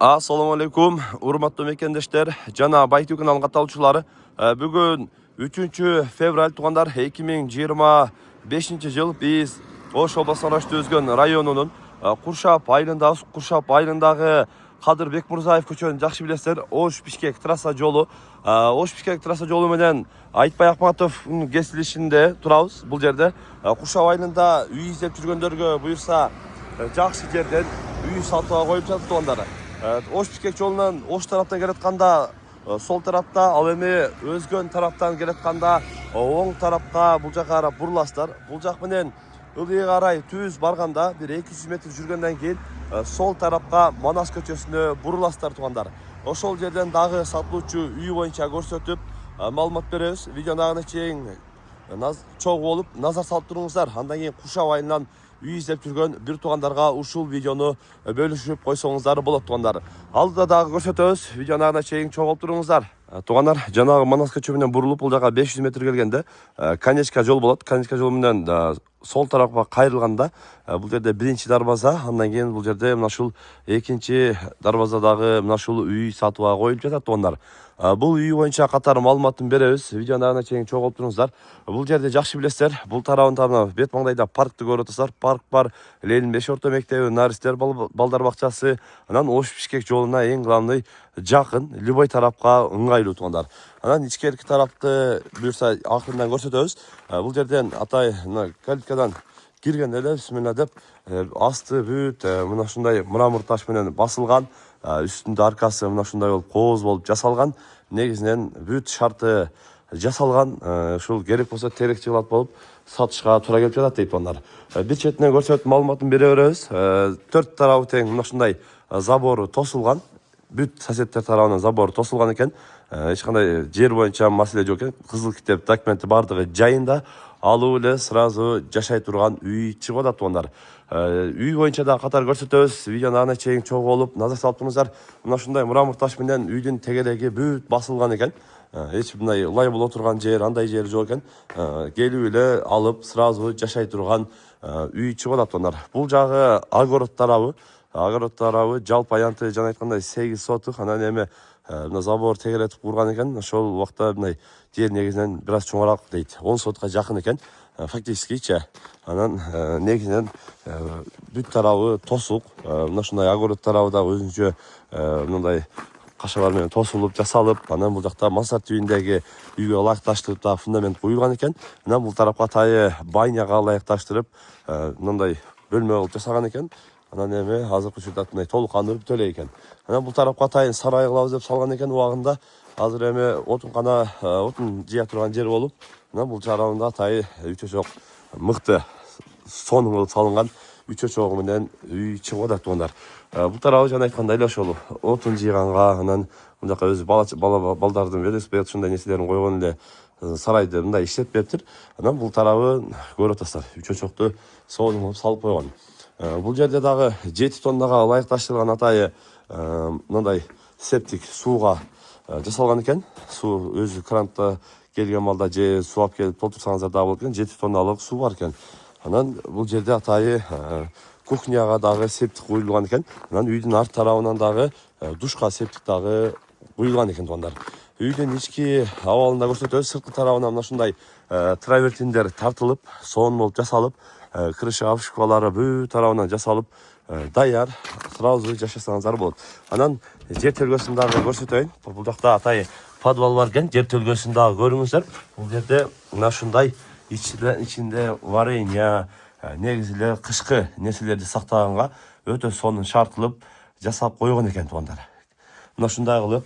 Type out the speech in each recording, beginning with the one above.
Assalamu alaikum, урматтуу мекендештер, жана Байтүү каналынын катталуучулары. Бүгүн 3 февраль туугандар 2025 жыл биз Ош областынан Өздөн районунун Куршап айылындагы Кадыр Бекмурзаев көчөнүн жакшы билесиздер. Ош Бишкек трасса жолу. Ош Бишкек трасса жолу менен Айтпай Акматовдун кесилишинде турабыз. Бул жерде Куршап айылында үй издеп жүргөндөргө буюрса жакшы жерден үй сатууга коюп жатат туугандар. Ош Бишкек жолунан Ош тараптан келатканда сол тарапта, ал эми Өзгөн тараптан келатканда оң тарапка бул жака карап буруласыздар. Бул жак менен ылдый карай түз барганда бир 200 метр жүргөндөн кийин сол тарапка Манас көчөсүнө буруласыздар туугандар. Ошол жерден дагы сатылуучу үй боюнча көрсөтүп маалымат беребиз. Видеону аны чейин чогуу болуп назар салып туруңуздар. Андан кийин Куршап айылынан үй издеп жүргөн бир туугандарга ушул видеону бөлүшүп койсоңуздар болот туугандар. Алдыда дагы көрсөтөбүз. Видеону ана чейин чогулуп туруңуздар. Туугандар, жанагы Манас көчө менен бурулуп бул жака 500 метр келгенде Конечка жол болот. Конечка жол менен сол тарапка кайрылганда бул жерде биринчи дарбаза, андан кийин бул жерде мына ушул экинчи дарбазадагы мына ушул үй сатууга коюлуп жатат туугандар. Бул үй боюнча катар маалыматын беребиз. Видеону ана чейин чогулуп туруңуздар. Бул жерде жакшы билесиздер. Бул тарабында мына бет маңдайда паркты көрүп атасыздар. Парк бар. Ленин 5 орто мектеби, наристер балдар бакчасы, анан Ош Бишкек жолуна эң главный жакын, любой тарапка ыңгайлуу туугандар. Анан ичкерки тарапты буюрса акырындан көрсөтөбүз. Бул жерден атай мына калиткадан киргенде эле бисмилла деп асты бүт мына ушундай мрамор таш менен басылган, үстүндө аркасы мына ушундай болуп кооз болуп жасалган. Негизинен бүт шарты жасалган, ушул керек болсо терекчи кылат болуп сатышка туура келип жатат дейт туугандар. Бир четинен көрсөтүп маалыматын бере беребиз. 4 тарабы тең мына ушундай забору тосулган. Бүт соседтер тарабынан забор тосулган экен. Эч кандай жер боюнча маселе жок экен. Кызыл китеп документи бардыгы жайында. Алуу эле сразу жашай турган үй чыгып атат туугандар. Үй боюнча да катар көрсөтөбүз. Видеону ана чейин чогуу болуп назар салып туруңуздар. Мына ушундай мрамор таш менен үйдүн тегереги бүт басылган экен. Эч мындай лай боло турган жер, андай жер жок экен. Келип эле алып сразу жашай турган үй чыгып атат туугандар. Бул жагы огород тарабы. Огород тарабы жалпы аянты жана айткандай 8 соток, анан эми мына забор тегелетип курган экен. Ошол убакта мындай жер негизинен бир аз чоңураак дейт. 10 сотка жакын экен. Фактическичи. Анан негизинен бүт тарабы тосук. Мына ушундай огород тарабы да өзүнчө мындай кашалар менен тосулуп жасалып, анан бул жакта мансарт үйүндөгү үйгө ылайыкташтырып да фундамент куюлган экен. Анан бул тарапка тайы байняга ылайыкташтырып мындай бөлмө кылып жасаган экен. Анан эми азыркы учурда мындай толук кандуу бүтө элек экен. Анан бул тарапка атайын сарай кылабыз деп салган экен убагында. Азыр эми отун жыя турган жер болуп, анан бул тарабында атайы үч чочок мыкты сонун кылып салынган үч чочогу менен үй чыгып атат туугандар. Бул тарабы жана айткандай эле ошол отун жыйганга, анан бул жака өзү балдардын велосипед ушундай нерселерин койгон эле сарайды мындай иштеп бериптир. Анан бул тарабы көрүп атасыздар. Үч чочокту сонун кылып салып койгон. Бул жерде дагы 7 тоннага ылайыкташтырылган атайы мындай септик сууга жасалган экен. Суу өзү крантта келген балда же суу алып келип толтурсаңыздар да болот экен. 7 тонналык суу бар экен. Анан бул жерде атайы кухняга дагы септик куюлган экен. Анан үйдүн арт тарабынан дагы душка септик дагы куюлган экен туугандар. Үйдүн ички абалында көрсөтөбүз. Сырткы тарабынан мына ушундай травертиндер тартылып, сонун болуп жасалып, крыша обшивкалары бүт тарабынан жасалып, даяр, сразу жашасаңыздар болот. Анан жер төлгөсүн дагы көрсөтөйүн. Бул жакта атайы подвал бар экен. Жер төлгөсүн дагы көрүңүздөр. Бул жерде мына ушундай ичинде варенье, негизи эле кышкы нерселерди сактаганга өтө сонун шарт кылып жасап койгон экен туугандар. Мына ушундай кылып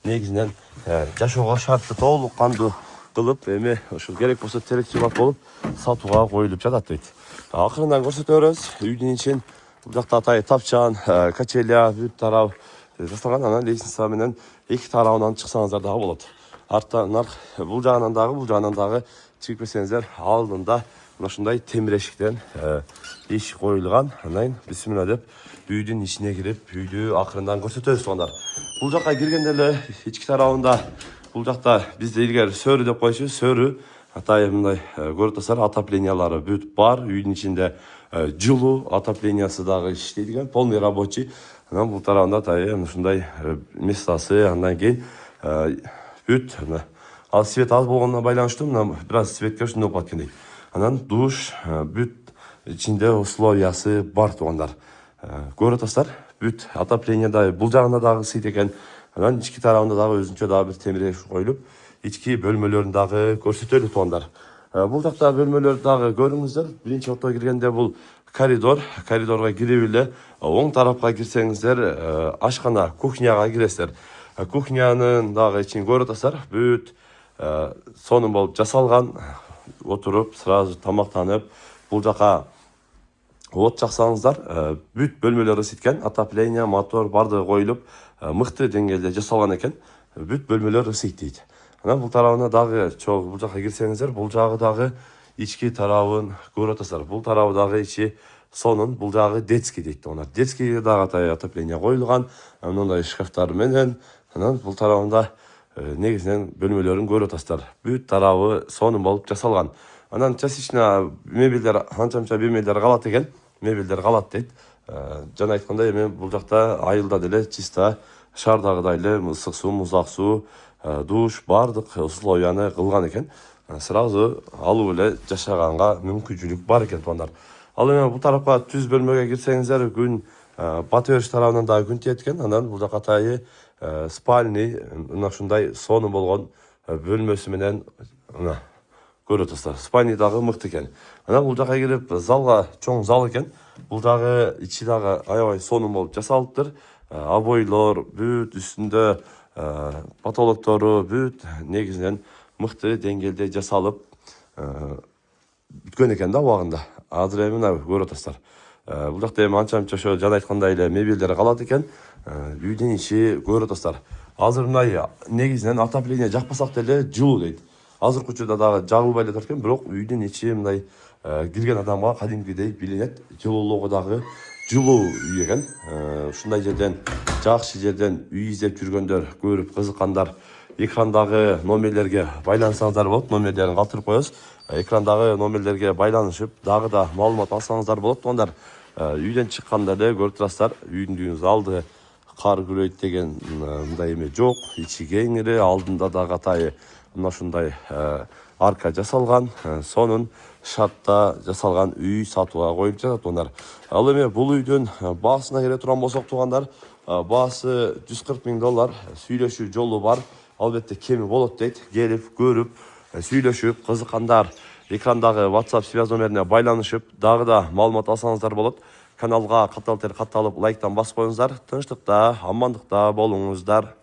негизинен жашоого шартты толук кандуу кылып, эми ушул керек болсо терекчи болуп сатууга коюлуп жатат дейт. Акырындан көрсөтө беребиз. Үйдүн ичин бул жакта атайы тапчан, качеля бүт тарап жасалган. Анан лестница менен эки тарабынан чыксаңыздар дагы болот. Арттан бул жагынан дагы чыгып кетсеңиздер, алдында мына ушундай темир эшиктен эшик коюлган. Анан бисмилла деп үйдүн ичине кирип, үйдү акырындан көрсөтөбүз туугандар. Бул жакка киргенде эле ички тарабында бул жакта бизде илгери сөрү деп койчу, сөрү атайы мындай көрүп атасыздар, отоплениялары бүт бар. Үйдүн ичинде жылуу отоплениясы дагы иштейт экен, полный рабочий. Анан бул тарабында тайы ушундай местасы, андан кийин бүт ал свет аз болгонуна байланыштуу мына бир аз светке ушундай болуп кеткендей. Анан душ бүт ичинде условиясы бар туугандар. Көрүп атасыздар, бүт отопление да бул жагында дагы ысыйт экен. Анан ички тарабында дагы өзүнчө дагы бир темиреш коюлуп, ички бөлмөлөрүн дагы көрсөтөлү туугандар. Бул жакта бөлмөлөрдү дагы көрүңүздөр. Биринчи отто киргенде бул коридор, коридорго кирип эле оң тарапка кирсеңиздер ашкана, кухняга киресиздер. Кухнянын дагы ичин көрүп атасыздар, бүт сонун болуп жасалган. Отуруп, сразу тамактанып, бул жака от жаксаңыздар, бүт бөлмөлөр ысыткен, отопление, мотор бардыгы коюлуп, мыкты деңгээлде жасалган экен. Бүт бөлмөлөр ысыйт дейт. Анан бул тарабына дагы чогуу бул жака кирсеңиздер, бул жагы дагы ички тарабын көрүп атасыздар. Бул тарабы дагы ичи сонун, бул жагы детский дейт. Онар детскийге дагы отопление коюлган, мындай шкафтар менен. Анан бул тарабында негизинен бөлмөлөрүн көрүп атасыздар. Бүт тарабы сонун болуп жасалган. Анан частично мебелдер, анча-мынча мебелдер калат экен. Мебелдер калат дейт. Жана айткандай эми бул жакта айылда деле чисто шаардагыдай эле ысык суу, муздак суу, душ бардык условияны кылган экен. Сразу алып эле жашаганга мүмкүнчүлүк бар экен туугандар. Ал эми бул тарапка түз бөлмөгө кирсеңиздер, күн бата бериш тарабынан дагы күн тиет экен. Анан бул жака тайы спальный, мына ушундай сонун болгон бөлмөсү менен мына көрүп атасыздар. Спальный дагы мыкты экен. Анан бул жака кирип залга, чоң зал экен. Бул дагы ичи дагы аябай сонун болуп жасалыптыр. Обойлор бүт үстүндө потолоктору бүт негизинен мыкты деңгээлде жасалып бүткөн экен да убагында. Азыр эми мына көрүп атасыздар. Бул жакта эми анча-мынча ошо жана айткандай эле мебелдер калат экен. Үйдүн ичи көрүп атасыздар. Азыр мындай негизинен отопление жакпасак деле жылуу дейт. Азыркы учурда дагы жагылбай эле турат экен, бирок үйдүн ичи мындай кирген адамга кадимкидей билинет. Жылуулугу дагы жылуу үй экен. Ушундай жерден, жакшы жерден үй издеп жүргөндөр, көрүп кызыккандар экрандагы номерлерге байлансаңыздар болот. Номерлерин калтырып коебуз. Экрандагы номерлерге байланышып, дагы да маалымат алсаңыздар болот туугандар. Үйдөн чыкканда эле көрүп турасыздар, үйдүн залды кар күрөйт деген мындай эме жок. Ичи кеңири, алдында дагы атайы мына ушундай арка жасалган, сонун шартта жасалган үй сатууга коюлуп жатат туугандар. Ал эми бул үйдүн баасына келе турган болсок туугандар, баасы $140,000. Сүйлөшүү жолу бар. Албетте кеми болот дейт. Келип, көрүп, сүйлөшүп, кызыккандар экрандагы WhatsApp связь номерине байланышып, дагы да маалымат алсаңыздар болот. Каналга катталып, лайктан басып коюңуздар. Тынчтыкта, амандыкта болуңуздар.